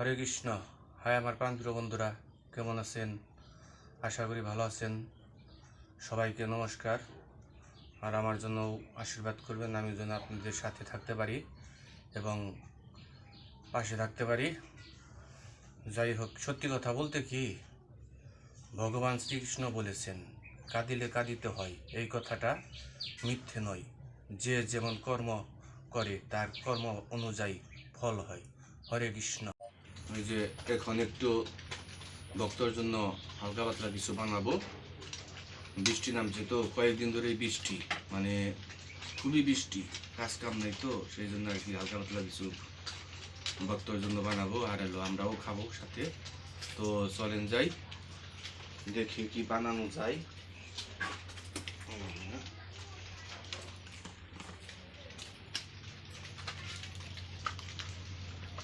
হরে Krishna. High আমার প্রাণপ্রিয় বন্ধুরা, কেমন আছেন? আশা করি ভালো আছেন। সবাইকে নমস্কার। আর আমার জন্য আশীর্বাদ করবেন, আমি যেন আপনাদের সাথে থাকতে পারি এবং পাশে থাকতে পারি। যাই হোক, সত্যি কথা বলতে কি, ভগবান শ্রীকৃষ্ণ বলেছেন কাঁদিলে কাঁদিতে হয়। এই কথাটা মিথ্যে নয়। যে যেমন কর্ম করে তার কর্ম অনুযায়ী ফল হয়। হরে কৃষ্ণ। ওই যে এখন একটু ভক্তর জন্য হালকা পাতলা কিছু বানাবো। বৃষ্টি নামছে তো, কয়েকদিন ধরে বৃষ্টি, মানে খুবই বৃষ্টি, কাজ কাম নেই তো, সেই জন্য আর কি হালকা পাতলা কিছু ভক্তর জন্য বানাবো। আর এলো আমরাও খাবো সাথে। তো চলেন যাই, দেখি কি বানানো যায়।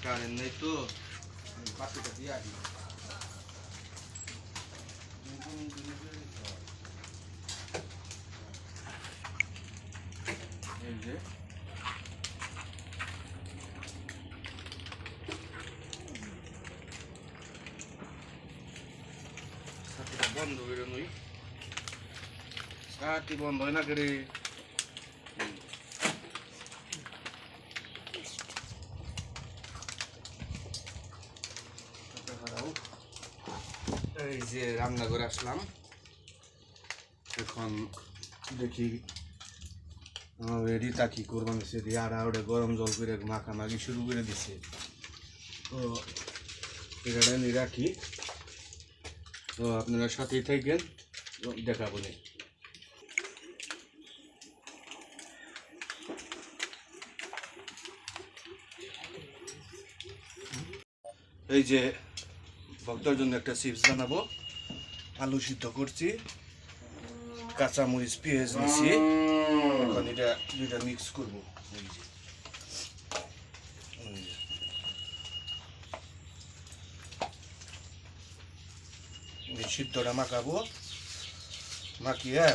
কারেন্ট নেই তো, পাখিটা দিয়ে আসি। এই যে ছাতিটা বন্ধ করে নই, ছাতি বন্ধ হয় না করে। এই যে রান্না করে আসলাম, এখন দেখি রিতা কি করবেন। সে দিয়ে আর ওটা গরম জল করে মাখামাখি শুরু করে দিছে। তো এটা নিয়ে রাখি, তো আপনারা সাথেই থাকেন, দেখাবো না। এই যে ভক্তর জন্য একটা চিপস বানাবো। আলু সিদ্ধ করছি, কাঁচামরিচ পেঁয়াজ নিছি, এখন এটা দুইটা মিক্স করবো। সিদ্ধটা মাখাবো, মাখিয়ে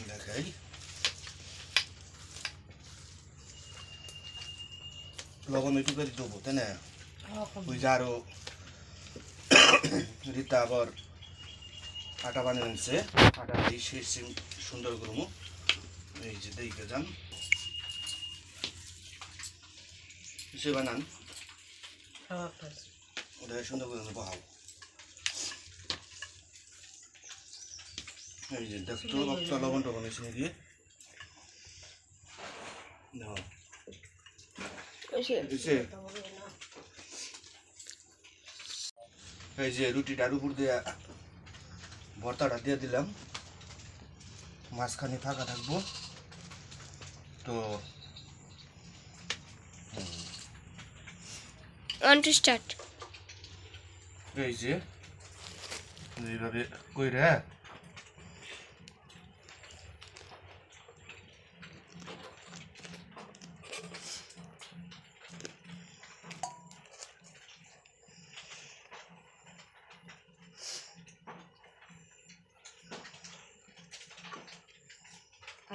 দেখাই। লবণ একটু করে দেবো, তাই না? ওই যে আরো রিতা আবার আটা বানিয়ে আনছে, আটা দিয়ে শেষ সুন্দর করবো। এই যে দেখে যান, সে বানান ওটা সুন্দর করে বহাও। এই যে দেখতো লবণ টবণ এসে দিয়ে এই যে রুটিটার উপর দিয়ে ভর্তাটা দিয়ে দিলাম, মাঝখানে ফাঁকা থাকবো। তো এই যে এইভাবে কইরা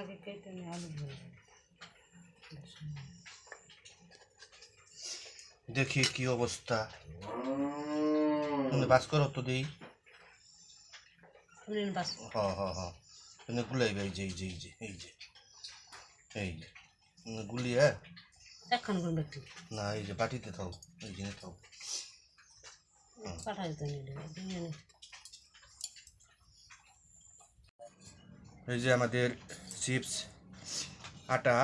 আগে কেটে নিয়ে আলু ভরবো। দেখি কি অবস্থা। তুমি বাস করো তো দিই। হ্যাঁ হ্যাঁ হ্যাঁ, তুমি গুলাইবে। এই যে এই যে এই যে এই যে এই যে গুলিয়ে এখন কোন ব্যক্তি না, এই যে বাটিতে থাও, এই জিনিস থাও। পাঠাইতে নিলে এই যে আমাদের চিপস, আটা,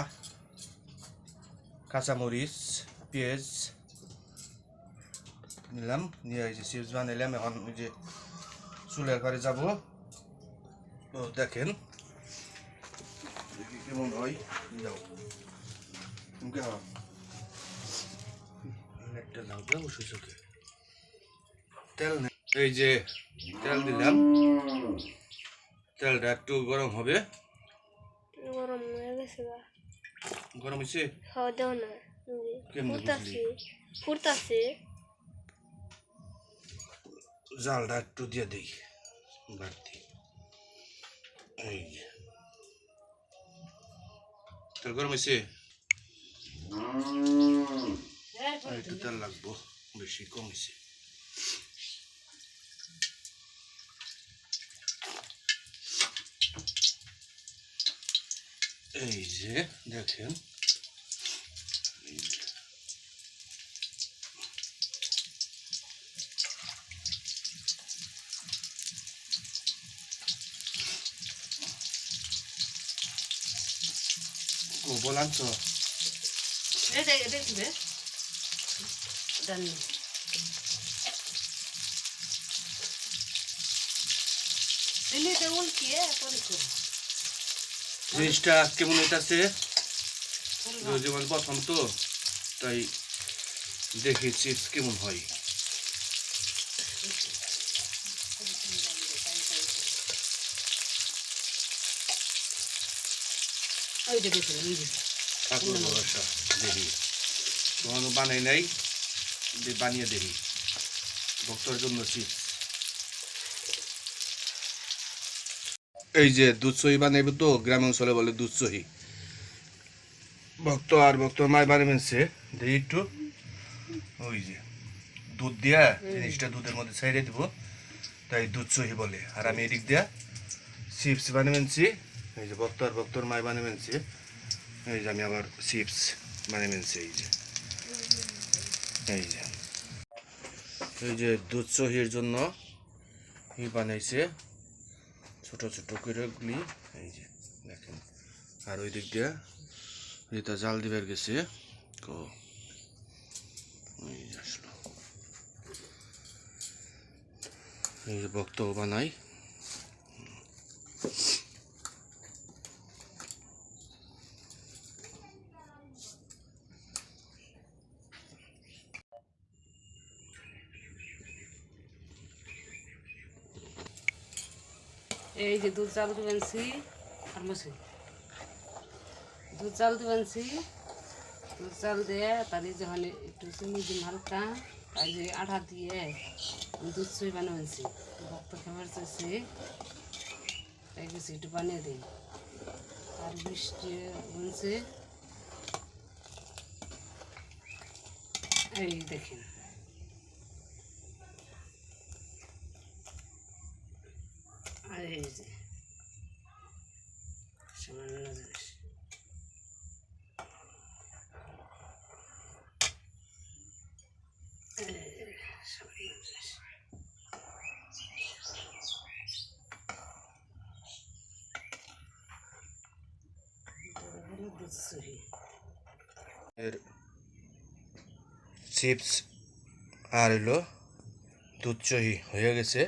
কাঁচামরিচ, পেঁয়াজ নিলাম, নিয়ে এই যে চিপস বানাইলাম। এখন ওই যে চুলের ঘরে যাব, তো দেখেন কেমন হয়। যাও একটা লাউ দাও সুযোগে, তেল নেই। এই যে তেল দিলাম, তেলটা একটু গরম হবে। গরম হয়ে গেছে গা। গরম হয়েছে? খাওয়া দাও না, ফুটতাছে। জালটা একটু দিয়ে দিই বাড়তি। এই যে তেল গরম হয়েছে। আর একটু তেল লাগবো, বেশি কম হয়েছে। এই যে দেখেন, এই যে ও বলান তো এটা দিবে ডান দিলিতে উল্টিয়ে পরে করো জিনিসটা কেমন হইতাছে, যেমন প্রথম তো তাই দেখি চিপস কেমন হয়। ওই যে দেখুন এই যে ঠাকুর ভরসা দেখি, কখনো বানাই নাই, বানিয়ে দেখি ভক্তর জন্য চিপস। এই যে দুধ সহি বানাইবে তো, গ্রাম অঞ্চলে বলে দুধ সহি। ভক্ত আর ভক্তর মায় বানাবেনছে দেখি একটু, ওই যে দুধ দিয়া জিনিসটা দুধের মধ্যে ছাইড়ে দিব, তাই দুধ সহি বলে। আর আমি এদিক দিয়া চিপস বানাবেনছি, এই যে ভক্ত আর ভক্তর মায় বানাবেনছে, এই যে আমি আবার চিপস বানাবেনছি। এই যে এই যে এই যে দুধ সহির জন্য ই বানাইছে ছোট ছোট করে গুলি, এই যে দেখেন। আর ওই দিক দিয়া এটা জাল দিবার গেছে, তো এই যে আসলো, এই যে ভক্ত বানাই। এই যে দুধ চাল দিবেনছি আর মশি দুধ চাল দিবেনছি, দুধ চাল দিয়ে তারই যখন একটু চিনি দিন হালকা, তাই যে আঠা দিয়ে দুধ সই বানাবেনছি। ভক্ত খাবার চাইছে তাই গেছি একটু বানিয়ে দিই। আর বৃষ্টি বলছে, এই দেখেন আর এই যে সামান্য জিনিস সামান্য জিনিস হলো দুধ সহি। এর চিপস আর এলো দুধ সহি হয়ে গেছে।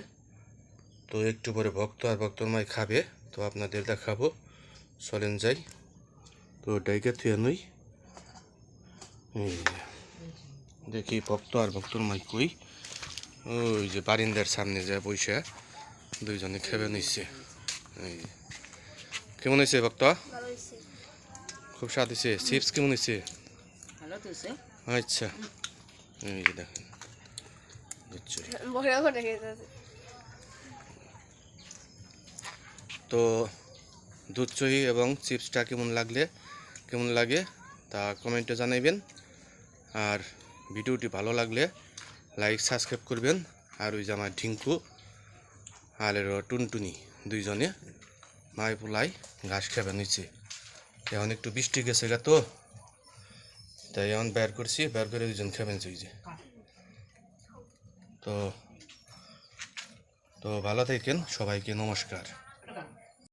তো একটু পরে ভক্ত আর ভক্তর মাই খাবে, তো আপনাদের দেখাবো, চলেন যাই। তো ডাইকে থুয়ে নই, এই যে দেখি ভক্ত আর ভক্তর মাই কই, ওই যে বারিন্দার সামনে যায় বৈশা দুইজনে খেবে নিচ্ছে। এই যে কেমন হয়েছে ভক্ত? ভালো হয়েছে। খুব স্বাদ হয়েছে। চিপস কেমন হয়েছে? ভালো তো সে আচ্ছা, এই যে দেখেন দুধ সহি। বড় করে খেতে তো দুধ সহি এবং চিপসটা কেমন লাগে তা কমেন্টে জানাইবেন। আর ভিডিওটি ভালো লাগলে লাইক সাবস্ক্রাইব করবেন। আর ওই যে আমার ঢিঙ্কু আর এর টুনটুনি দুইজনে মাই পোলাই ঘাস খাবে নিচে। এখন একটু বৃষ্টি গেছে গা, তো তাই এখন বের করছি, বের করে দুজন খাবেন ওই যে। তো ভালো থাকেন, সবাইকে নমস্কার।